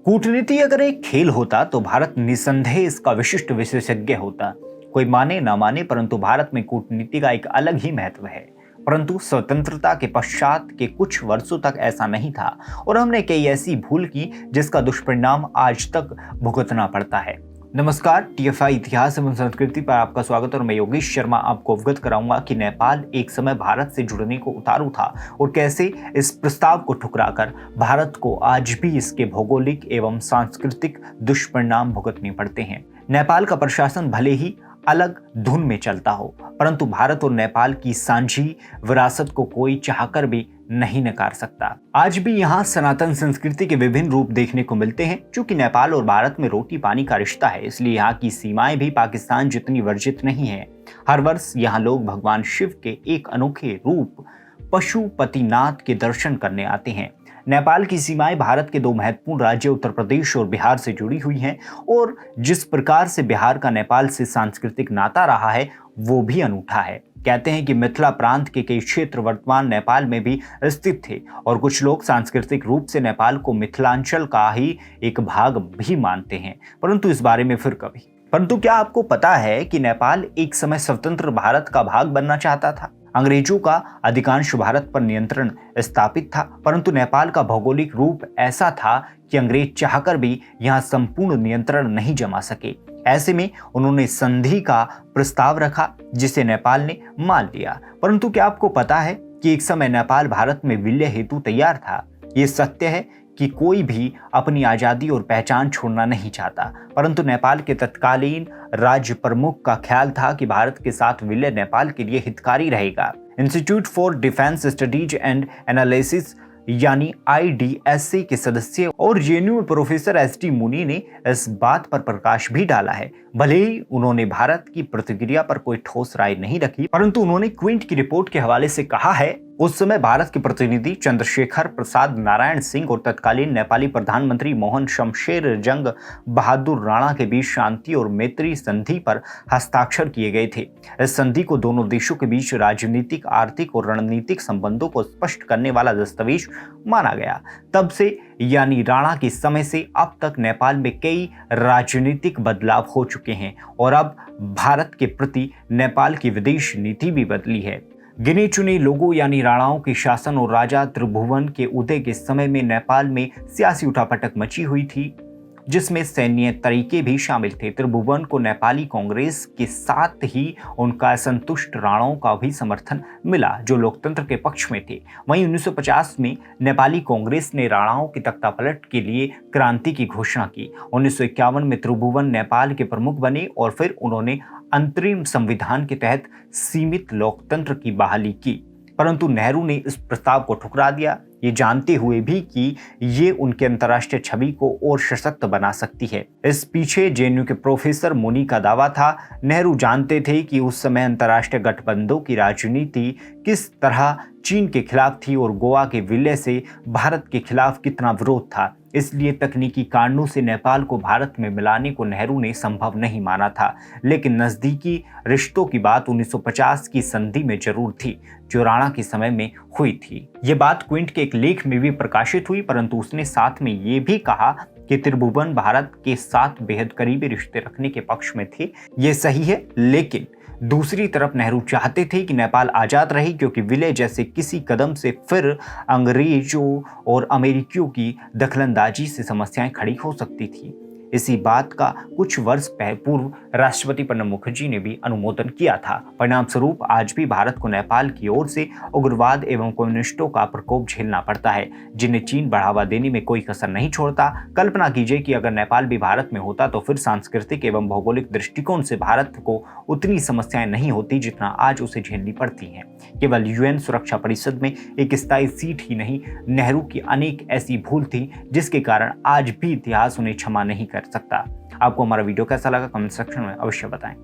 कूटनीति अगर एक खेल होता तो भारत निसंदेह इसका विशिष्ट विशेषज्ञ होता। कोई माने ना माने, परंतु भारत में कूटनीति का एक अलग ही महत्व है। परंतु स्वतंत्रता के पश्चात के कुछ वर्षों तक ऐसा नहीं था और हमने कई ऐसी भूल की जिसका दुष्परिणाम आज तक भुगतना पड़ता है। नमस्कार, टीएफआई इतिहास एवं संस्कृति पर आपका स्वागत और मैं योगेश शर्मा आपको अवगत कराऊंगा कि नेपाल एक समय भारत से जुड़ने को उतारू था और कैसे इस प्रस्ताव को ठुकराकर भारत को आज भी इसके भौगोलिक एवं सांस्कृतिक दुष्परिणाम भुगतने पड़ते हैं। नेपाल का प्रशासन भले ही अलग धुन में चलता हो, परंतु भारत और नेपाल की साझी विरासत को कोई चाहकर भी नहीं नकार सकता। आज भी यहाँ सनातन संस्कृति के विभिन्न रूप देखने को मिलते हैं। चूंकि नेपाल और भारत में रोटी पानी का रिश्ता है, इसलिए यहाँ की सीमाएं भी पाकिस्तान जितनी वर्जित नहीं है। हर वर्ष यहाँ लोग भगवान शिव के एक अनोखे रूप पशुपतिनाथ के दर्शन करने आते हैं। नेपाल की सीमाएं भारत के दो महत्वपूर्ण राज्य उत्तर प्रदेश और बिहार से जुड़ी हुई हैं और जिस प्रकार से बिहार का नेपाल से सांस्कृतिक नाता रहा है वो भी अनूठा है। कहते हैं कि मिथिला प्रांत के कई क्षेत्र वर्तमान नेपाल में भी स्थित थे और कुछ लोग सांस्कृतिक रूप से नेपाल को मिथिलांचल का ही एक भाग भी मानते हैं, परंतु इस बारे में फिर कभी। परंतु क्या आपको पता है कि नेपाल एक समय स्वतंत्र भारत का भाग बनना चाहता था? अंग्रेजों का अधिकांश भारत पर नियंत्रण स्थापित था, परंतु नेपाल का भौगोलिक रूप ऐसा था कि अंग्रेज चाहकर भी यहाँ संपूर्ण नियंत्रण नहीं जमा सके। ऐसे में उन्होंने संधि का प्रस्ताव रखा जिसे नेपाल ने मान लिया। परंतु क्या आपको पता है कि एक समय नेपाल भारत में विलय हेतु तैयार था? ये सत्य है कि कोई भी अपनी आजादी और पहचान छोड़ना नहीं चाहता, परंतु नेपाल के तत्कालीन राज्य प्रमुख का ख्याल था कि भारत के साथ विलय नेपाल के लिए हितकारी रहेगा। Institute for defence studies and analysis यानी IDSC के सदस्य और जेएनयू प्रोफेसर ST मुनि ने इस बात पर प्रकाश भी डाला है। भले ही उन्होंने भारत की प्रतिक्रिया पर कोई ठोस राय नहीं रखी, परंतु उन्होंने क्विंट की रिपोर्ट के हवाले से कहा है, उस समय भारत के प्रतिनिधि चंद्रशेखर प्रसाद नारायण सिंह और तत्कालीन नेपाली प्रधानमंत्री मोहन शमशेर जंग बहादुर राणा के बीच शांति और मैत्री संधि पर हस्ताक्षर किए गए थे। इस संधि को दोनों देशों के बीच राजनीतिक, आर्थिक और रणनीतिक संबंधों को स्पष्ट करने वाला दस्तावेज माना गया। तब से यानी राणा के समय से अब तक नेपाल में कई राजनीतिक बदलाव हो चुके हैं और अब भारत के प्रति नेपाल की विदेश नीति भी बदली है। गिने चुने लोगों यानी राणाओं के शासन और राजा त्रिभुवन के उदय के समय में नेपाल में सियासी उठापटक मची हुई थी, जिसमें सैन्य तरीके भी शामिल थे। त्रिभुवन को नेपाली कांग्रेस के साथ ही उनका असंतुष्ट राणाओं का भी समर्थन मिला जो लोकतंत्र के पक्ष में थे। वहीं 1950 में नेपाली कांग्रेस ने राणाओं की तख्तापलट के लिए क्रांति की घोषणा की। 1951 में त्रिभुवन नेपाल के प्रमुख बने और फिर उन्होंने अंतरिम संविधान के तहत सीमित लोकतंत्र की बहाली की, परंतु नेहरू ने इस प्रस्ताव को ठुकरा दिया, ये जानते हुए भी कि ये उनके अंतर्राष्ट्रीय छवि को और सशक्त बना सकती है। इस पीछे जेएनयू के प्रोफेसर मुनि का दावा था, नेहरू जानते थे कि उस समय अंतर्राष्ट्रीय गठबंधनों की राजनीति किस तरह चीन के खिलाफ थी और गोवा के विलय से भारत के खिलाफ कितना विरोध था। इसलिए तकनीकी कारणों से नेपाल को भारत में मिलाने को नेहरू ने संभव नहीं माना था, लेकिन नजदीकी रिश्तों की बात 1950 की संधि में जरूर थी जो राणा के समय में हुई थी। ये बात क्विंट के एक लेख में भी प्रकाशित हुई, परंतु उसने साथ में ये भी कहा कि त्रिभुवन भारत के साथ बेहद करीबी रिश्ते रखने के पक्ष में थे। ये सही है, लेकिन दूसरी तरफ नेहरू चाहते थे कि नेपाल आजाद रहे, क्योंकि विलय जैसे किसी कदम से फिर अंग्रेजों और अमेरिकियों की दखलंदाजी से समस्याएं खड़ी हो सकती थी। इसी बात का कुछ वर्ष पूर्व राष्ट्रपति प्रणब मुखर्जी ने भी अनुमोदन किया था। परिणाम स्वरूप आज भी भारत को नेपाल की ओर से उग्रवाद एवं कम्युनिस्टों का प्रकोप झेलना पड़ता है, जिन्हें चीन बढ़ावा देने में कोई कसर नहीं छोड़ता। कल्पना कीजिए कि अगर नेपाल भी भारत में होता तो फिर सांस्कृतिक एवं भौगोलिक दृष्टिकोण से भारत को उतनी समस्याएं नहीं होती जितना आज उसे झेलनी पड़ती हैं। केवल UN सुरक्षा परिषद में एक स्थायी सीट ही नहीं, नेहरू की अनेक ऐसी भूल थी जिसके कारण आज भी इतिहास उन्हें क्षमा नहीं कर सकता। आपको हमारा वीडियो कैसा लगा कमेंट सेक्शन में अवश्य बताएं।